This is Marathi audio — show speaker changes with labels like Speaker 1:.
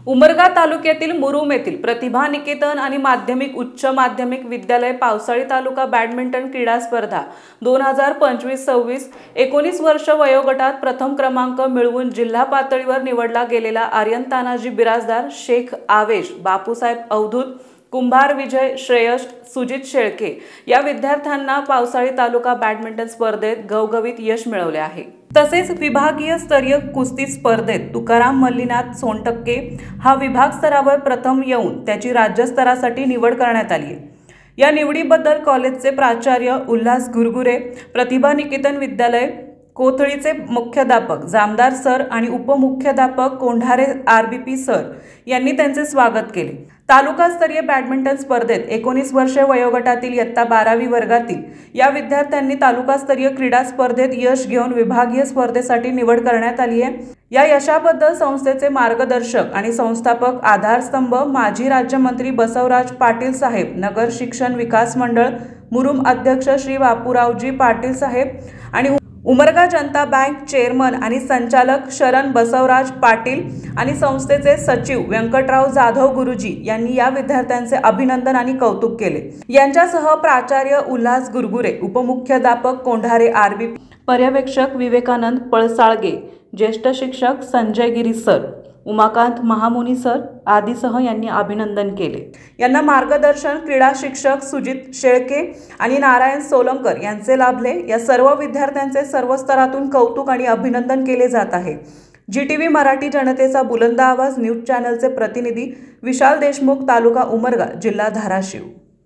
Speaker 1: उमरगा तालुक्यातील मुरुम येथील प्रतिभा निकेतन आणि माध्यमिक उच्च माध्यमिक विद्यालय पावसाळी तालुका बॅडमिंटन क्रीडा स्पर्धा 2025-26 19 वर्ष वयोगटात प्रथम क्रमांक मिळवून जिल्हा पातळीवर निवडला गेलेला आर्यन तानाजी बिराजदार, शेख आवेश, बापूसाहेब अवधूत, कुंभार विजय, श्रेयश, सुजित शेळके या विद्यार्थ्यांना पावसाळी तालुका बॅडमिंटन स्पर्धेत घवघवीत यश मिळवले आहे। तसेच विभागीय स्तरीय कुस्ती स्पर्धेत तुकाराम मल्लीनाथ सोनटक्के हा विभाग स्तरावर प्रथम येऊन त्याची राज्यस्तरासाठी निवड करण्यात आली आहे। या निवडीबद्दल कॉलेजचे प्राचार्य उल्हास गुरगुरे, प्रतिभा निकेतन विद्यालय कोथळीचे मुख्याध्यापक जामदार सर आणि उपमुख्याध्यापक कोंढारे आरबीपी सर यांनी त्यांचे स्वागत केले। तालुकास्तरीय बॅडमिंटन स्पर्धेत 19 वर्षे वयोगटातील इयत्ता 12वी वर्गातील या विद्यार्थ्यांनी तालुकास्तरीय क्रीडा स्पर्धेत यश घेऊन विभागीय स्पर्धेसाठी निवड करण्यात आली आहे। या यशाबद्दल संस्थेचे मार्गदर्शक आणि संस्थापक आधारस्तंभ माजी राज्यमंत्री बसवराज पाटील साहेब, नगर शिक्षण विकास मंडळ मुरुम अध्यक्ष श्री बापूरावजी पाटील साहेब आणि उमरगा जनता बँक चेअरमन आणि संचालक शरण बसवराज पाटील आणि संस्थेचे सचिव व्यंकटराव जाधव गुरुजी यांनी या विद्यार्थ्यांचे अभिनंदन आणि कौतुक केले। यांच्यासह प्राचार्य उल्हास गुरगुरे, उपमुख्याध्यापक कोंढारे आरबी, पर्यवेक्षक विवेकानंद पळसाळगे, ज्येष्ठ शिक्षक संजय गिरी सर, उमाकांत महामुनी सर आदीसह यांनी अभिनंदन केले। यांना मार्गदर्शन क्रीडा शिक्षक सुजित शेळके आणि नारायण सोलंकर यांचे लाभले। या सर्व विद्यार्थ्यांचे सर्व स्तरातून कौतुक आणि अभिनंदन केले जात आहे। GTV मराठी जनतेचा बुलंद आवाज न्यूज चॅनलचे प्रतिनिधी विशाल देशमुख, तालुका उमरगा, जिल्हा धाराशिव।